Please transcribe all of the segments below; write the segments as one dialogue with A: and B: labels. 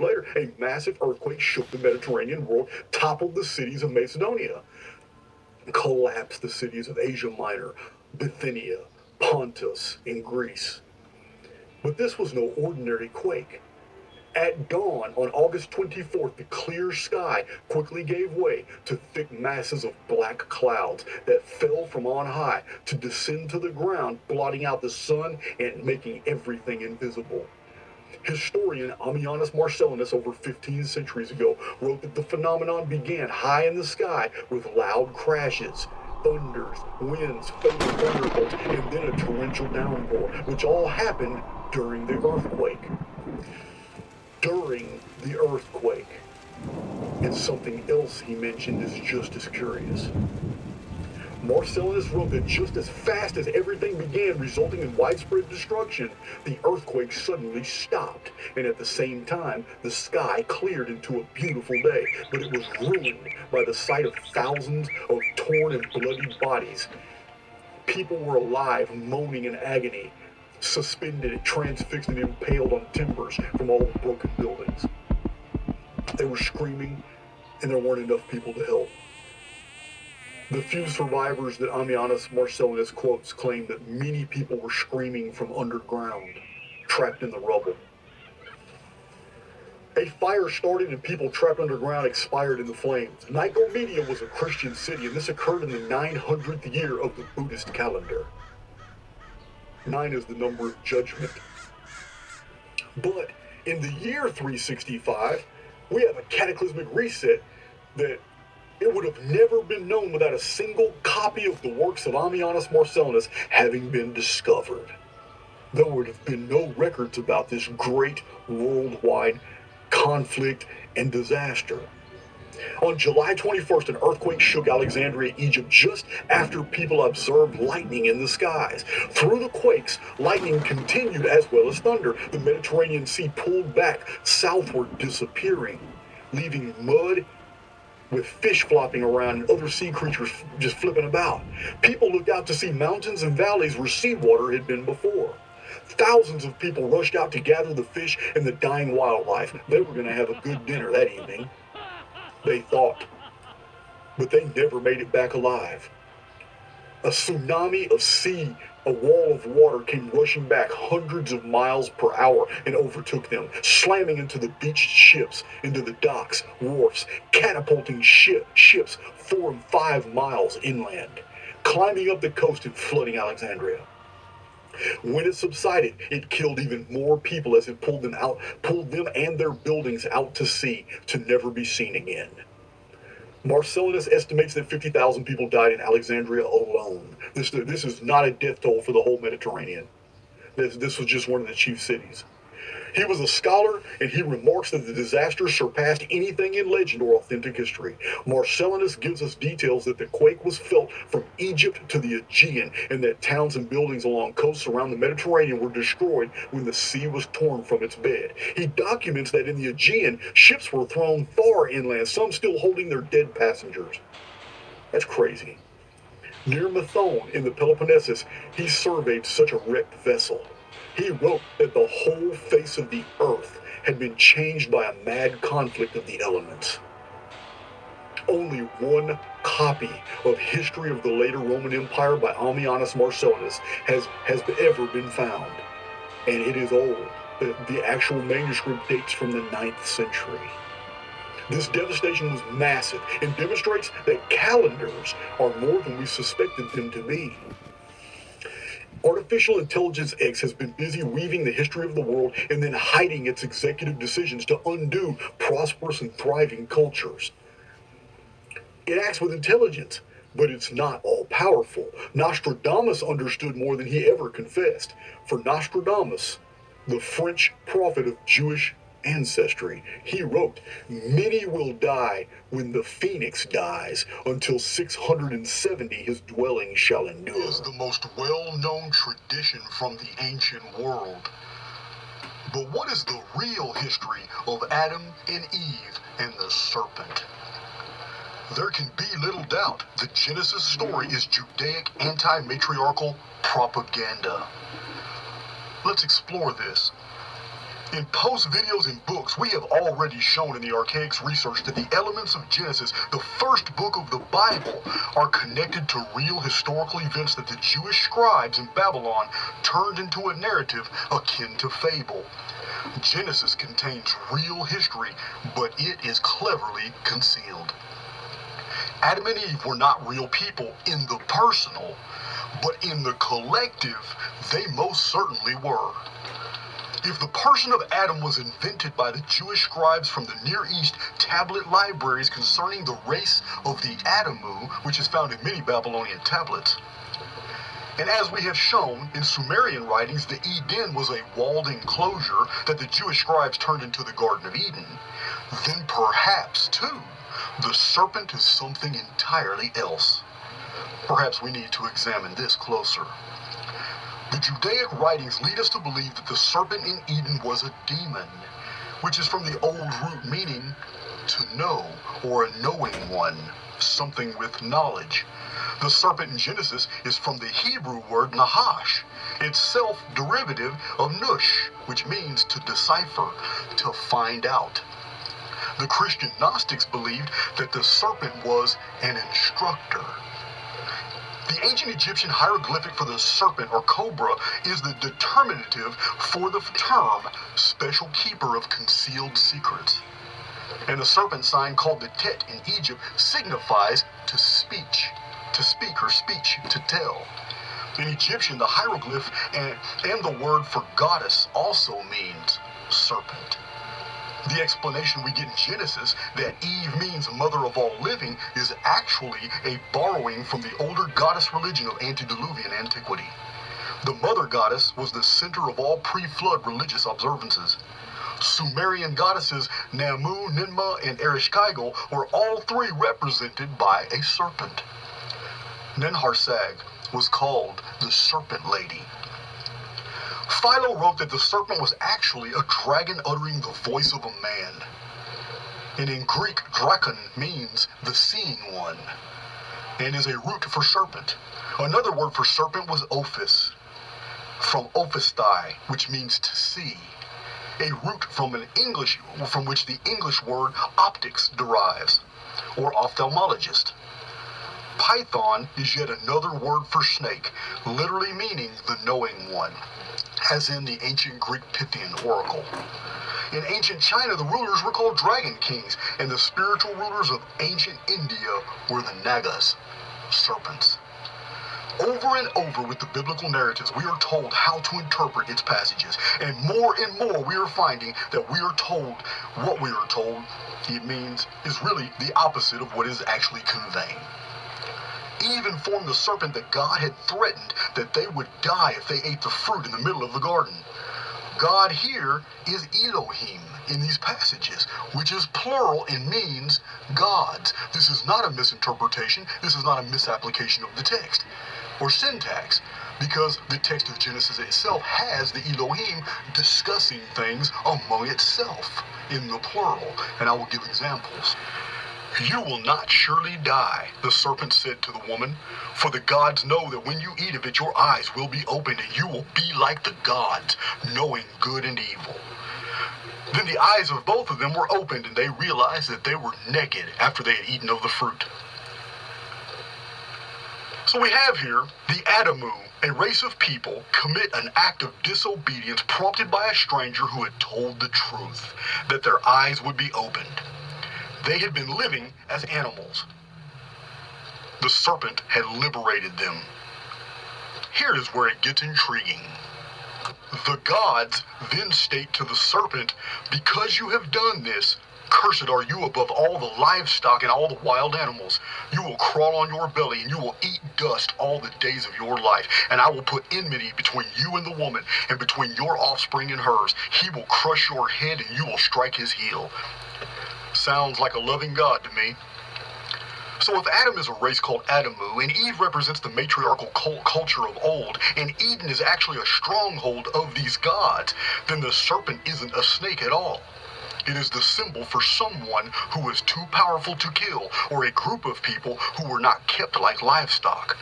A: later, a massive earthquake shook the Mediterranean world, toppled the cities of Macedonia, collapsed the cities of Asia Minor, Bithynia, Pontus, and Greece. But this was no ordinary quake. At dawn on August 24th, the clear sky quickly gave way to thick masses of black clouds that fell from on high to descend to the ground, blotting out the sun and making everything invisible. Historian Ammianus Marcellinus, over 15 centuries ago, wrote that the phenomenon began high in the sky with loud crashes, thunders, winds, fatal thunderbolts, and then a torrential downpour, which all happened during the earthquake. During the earthquake. And something else he mentioned is just as curious. Marcellinus wrote that just as fast as everything began, resulting in widespread destruction, the earthquake suddenly stopped, and at the same time, the sky cleared into a beautiful day, but it was ruined by the sight of thousands of torn and bloody bodies. People were alive, moaning in agony, suspended, transfixed, and impaled on timbers from all the broken buildings. They were screaming, and there weren't enough people to help. The few survivors that Ammianus Marcellinus quotes claim that many people were screaming from underground, trapped in the rubble. A fire started and people trapped underground expired in the flames. Nicomedia was a Christian city, and this occurred in the 900th year of the Buddhist calendar. 9 is the number of judgment. But in the year 365, we have a cataclysmic reset that it would have never been known without a single copy of the works of Ammianus Marcellinus having been discovered. There would have been no records about this great worldwide conflict and disaster. On July 21st, an earthquake shook Alexandria, Egypt, just after people observed lightning in the skies. Through the quakes, lightning continued as well as thunder. The Mediterranean Sea pulled back southward, disappearing, leaving mud with fish flopping around and other sea creatures just flipping about. People looked out to see mountains and valleys where seawater had been before. Thousands of people rushed out to gather the fish and the dying wildlife. They were going to have a good dinner that evening, they thought. But they never made it back alive. A tsunami of sea, a wall of water came rushing back hundreds of miles per hour and overtook them, slamming into the beached ships, into the docks, wharfs, catapulting ships 4 and 5 miles inland, climbing up the coast and flooding Alexandria. When it subsided, it killed even more people as it pulled them and their buildings out to sea to never be seen again. Marcellinus estimates that 50,000 people died in Alexandria alone. This is not a death toll for the whole Mediterranean. This was just one of the chief cities. He was a scholar, and he remarks that the disaster surpassed anything in legend or authentic history. Marcellinus gives us details that the quake was felt from Egypt to the Aegean, and that towns and buildings along coasts around the Mediterranean were destroyed when the sea was torn from its bed. He documents that in the Aegean, ships were thrown far inland, some still holding their dead passengers. That's crazy. Near Methone in the Peloponnesus, he surveyed such a wrecked vessel. He wrote that the whole face of the earth had been changed by a mad conflict of the elements. Only one copy of History of the Later Roman Empire by Ammianus Marcellinus has ever been found, and it is old. The actual manuscript dates from the 9th century. This devastation was massive and demonstrates that calendars are more than we suspected them to be. Artificial Intelligence X has been busy weaving the history of the world and then hiding its executive decisions to undo prosperous and thriving cultures. It acts with intelligence, but it's not all-powerful. Nostradamus understood more than he ever confessed. For Nostradamus, the French prophet of Jewish ancestry, he wrote, "Many will die when the phoenix dies. Until 670 his dwelling shall endure." It is the most well-known tradition from the ancient world. But what is the real history of Adam and Eve and the serpent? There can be little doubt the Genesis story is Judaic anti-matriarchal propaganda. Let's explore this. In post videos and books, we have already shown in the Archaix research that the elements of Genesis, the first book of the Bible, are connected to real historical events that the Jewish scribes in Babylon turned into a narrative akin to fable. Genesis contains real history, but it is cleverly concealed. Adam and Eve were not real people in the personal, but in the collective, they most certainly were. If the person of Adam was invented by the Jewish scribes from the Near East tablet libraries concerning the race of the Adamu, which is found in many Babylonian tablets, and as we have shown in Sumerian writings, the Eden was a walled enclosure that the Jewish scribes turned into the Garden of Eden, then perhaps, too, the serpent is something entirely else. Perhaps we need to examine this closer. The Judaic writings lead us to believe that the serpent in Eden was a demon, which is from the old root meaning to know, or a knowing one, something with knowledge. The serpent in Genesis is from the Hebrew word nahash, itself derivative of nush, which means to decipher, to find out. The Christian Gnostics believed that the serpent was an instructor. The ancient Egyptian hieroglyphic for the serpent or cobra is the determinative for the term special keeper of concealed secrets. And the serpent sign called the tet in Egypt signifies to speak or speech, to tell. In Egyptian, the hieroglyph and the word for goddess also means serpent. The explanation we get in Genesis that Eve means mother of all living is actually a borrowing from the older goddess religion of antediluvian antiquity. The mother goddess was the center of all pre-flood religious observances. Sumerian goddesses Namu, Ninmah, and Ereshkigal were all three represented by a serpent. Nenharsag was called the Serpent Lady. Philo wrote that the serpent was actually a dragon uttering the voice of a man. And in Greek, drakon means the seeing one, and is a root for serpent. Another word for serpent was ophis, from ophistai, which means to see, a root from which the English word optics derives, or ophthalmologist. Python is yet another word for snake, literally meaning the knowing one, as in the ancient Greek Pythian oracle. In ancient China, the rulers were called dragon kings, and the spiritual rulers of ancient India were the Nagas, serpents. Over and over with the biblical narratives, we are told how to interpret its passages, and more we are finding that we are told what we are told it means is really the opposite of what is actually conveying. Eve informed the serpent that God had threatened that they would die if they ate the fruit in the middle of the garden. God here is Elohim in these passages, which is plural and means gods. This is not a misinterpretation. This is not a misapplication of the text or syntax, because the text of Genesis itself has the Elohim discussing things among itself in the plural, and I will give examples. You will not surely die, the serpent said to the woman, for the gods know that when you eat of it, your eyes will be opened, and you will be like the gods, knowing good and evil. Then the eyes of both of them were opened, and they realized that they were naked after they had eaten of the fruit. So we have here the Adamu, a race of people, commit an act of disobedience prompted by a stranger who had told the truth, that their eyes would be opened. They had been living as animals. The serpent had liberated them. Here is where it gets intriguing. The gods then state to the serpent, because you have done this, cursed are you above all the livestock and all the wild animals. You will crawl on your belly, and you will eat dust all the days of your life. And I will put enmity between you and the woman, and between your offspring and hers. He will crush your head, and you will strike his heel. Sounds like a loving God to me. So if Adam is a race called Adamu, and Eve represents the matriarchal culture of old, and Eden is actually a stronghold of these gods, then the serpent isn't a snake at all. It is the symbol for someone who is too powerful to kill, or a group of people who were not kept like livestock.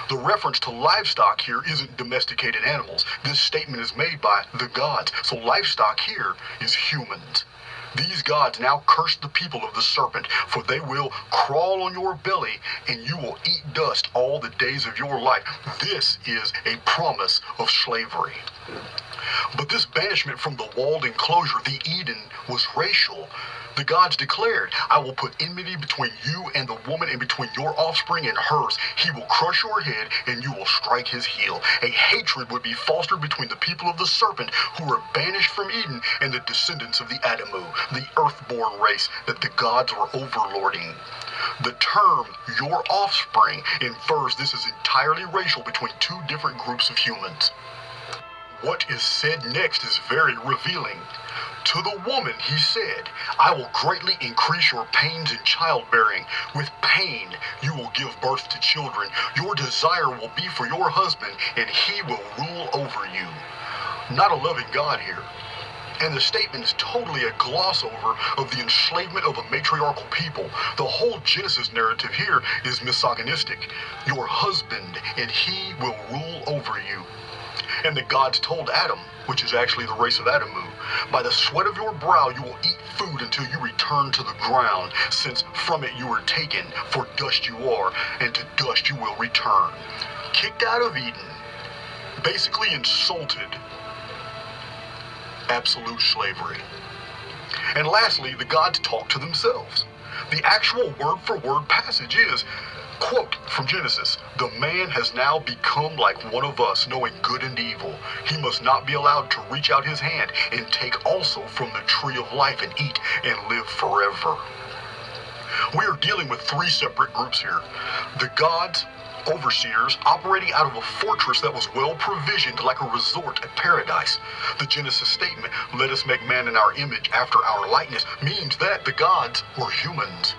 A: The reference to livestock here isn't domesticated animals. This statement is made by the gods. So livestock here is humans. These gods now curse the people of the serpent, for they will crawl on your belly, and you will eat dust all the days of your life. This is a promise of slavery. But this banishment from the walled enclosure, the Eden, was racial. The gods declared, I will put enmity between you and the woman, and between your offspring and hers. He will crush your head, and you will strike his heel. A hatred would be fostered between the people of the serpent, who were banished from Eden, and the descendants of the Adamu, the earthborn race that the gods were overlording. The term, your offspring, infers this is entirely racial between two different groups of humans. What is said next is very revealing. To the woman he said, I will greatly increase your pains in childbearing. With pain you will give birth to children. Your desire will be for your husband, and he will rule over you. Not a loving God here. And the statement is totally a gloss over of the enslavement of a matriarchal people. The whole Genesis narrative here is misogynistic. Your husband, and he will rule over you. And the gods told Adam, which is actually the race of Adamu, by the sweat of your brow you will eat food until you return to the ground, since from it you were taken, for dust you are, and to dust you will return. Kicked out of Eden, basically insulted, absolute slavery. And lastly, the gods talk to themselves. The actual word-for-word passage is, quote from Genesis, the man has now become like one of us, knowing good and evil. He must not be allowed to reach out his hand and take also from the tree of life and eat and live forever. We are dealing with three separate groups here. The gods, overseers, operating out of a fortress that was well provisioned like a resort at paradise. The Genesis statement, let us make man in our image after our likeness, means that the gods were humans.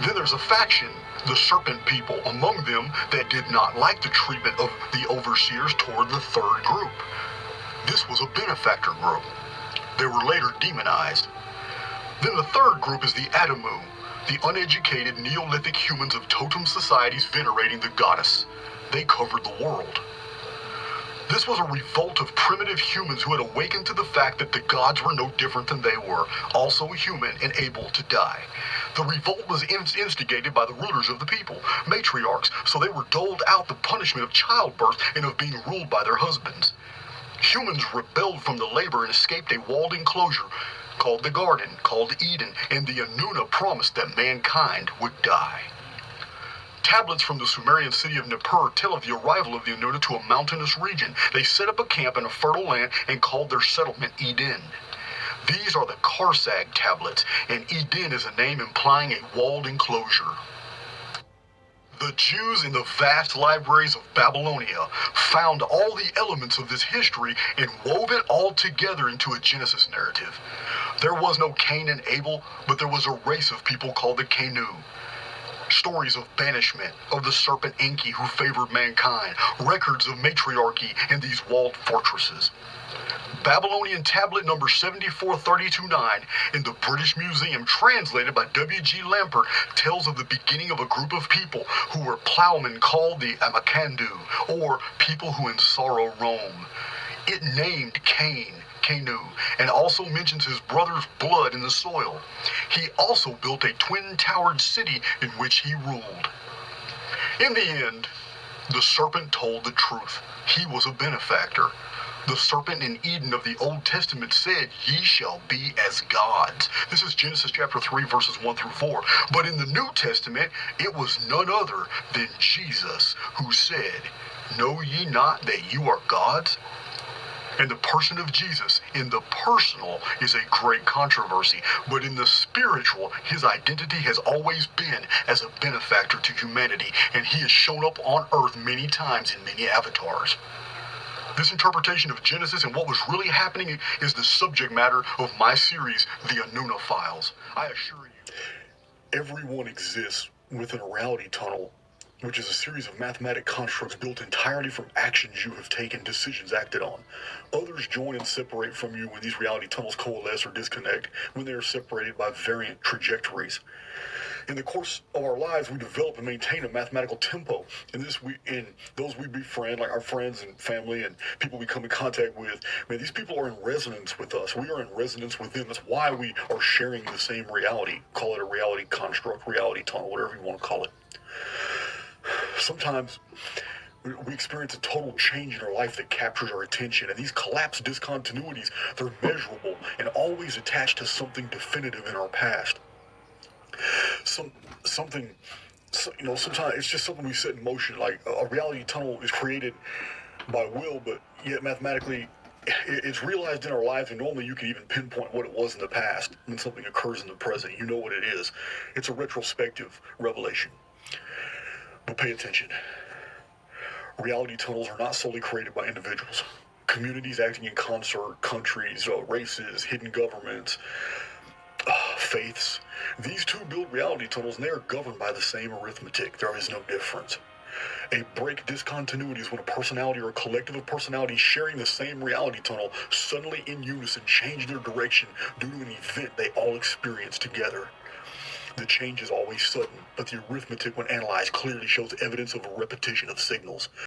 A: Then there's a faction, the serpent people, among them that did not like the treatment of the overseers toward the third group. This was a benefactor group. They were later demonized. Then the third group is the Adamu, the uneducated Neolithic humans of totem societies venerating the goddess. They covered the world. This was a revolt of primitive humans who had awakened to the fact that the gods were no different than they were, also human and able to die. The revolt was instigated by the rulers of the people, matriarchs, so they were doled out the punishment of childbirth and of being ruled by their husbands. Humans rebelled from the labor and escaped a walled enclosure called the Garden, called Eden, and the Anuna promised that mankind would die. Tablets from the Sumerian city of Nippur tell of the arrival of the Anuna to a mountainous region. They set up a camp in a fertile land and called their settlement Eden. These are the Karsag tablets, and Eden is a name implying a walled enclosure. The Jews in the vast libraries of Babylonia found all the elements of this history and wove it all together into a Genesis narrative. There was no Cain and Abel, but there was a race of people called the Canu. Stories of banishment, of the serpent Enki who favored mankind, records of matriarchy in these walled fortresses. Babylonian tablet number 74329 in the British Museum, translated by W.G. Lampert, tells of the beginning of a group of people who were plowmen called the Amakandu, or people who in sorrow roam. It named Cain, Canu, and also mentions his brother's blood in the soil. He also built a twin-towered city in which he ruled. In the end, the serpent told the truth. He was a benefactor. The serpent in Eden of the Old Testament said, ye shall be as gods. This is Genesis chapter 3, verses 1 through 4. But in the New Testament, it was none other than Jesus who said, know ye not that you are gods? And the person of Jesus, in the personal, is a great controversy. But in the spiritual, his identity has always been as a benefactor to humanity, and he has shown up on earth many times in many avatars. This interpretation of Genesis and what was really happening is the subject matter of my series, The Anuna Files. I assure you, everyone exists within a reality tunnel, which is a series of mathematic constructs built entirely from actions you have taken, decisions acted on. Others join and separate from you when these reality tunnels coalesce or disconnect, when they are separated by variant trajectories. In the course of our lives, we develop and maintain a mathematical tempo. In those we befriend, like our friends and family and people we come in contact with, man, these people are in resonance with us. We are in resonance with them. That's why we are sharing the same reality. Call it a reality construct, reality tunnel, whatever you want to call it. Sometimes we experience a total change in our life that captures our attention, and these collapsed discontinuities, they're measurable and always attached to something definitive in our past. Something, sometimes it's just something we set in motion. Like a reality tunnel is created by will, but yet mathematically it's realized in our lives, and normally you can even pinpoint what it was in the past when something occurs in the present. You know what it is. It's a retrospective revelation. But pay attention. Reality tunnels are not solely created by individuals. Communities acting in concert, countries, races, hidden governments, faiths. These two build reality tunnels, and they are governed by the same arithmetic. There is no difference. A break discontinuity is when a personality or a collective of personalities sharing the same reality tunnel suddenly in unison change their direction due to an event they all experience together. The change is always sudden, but the arithmetic when analyzed clearly shows evidence of a repetition of signals.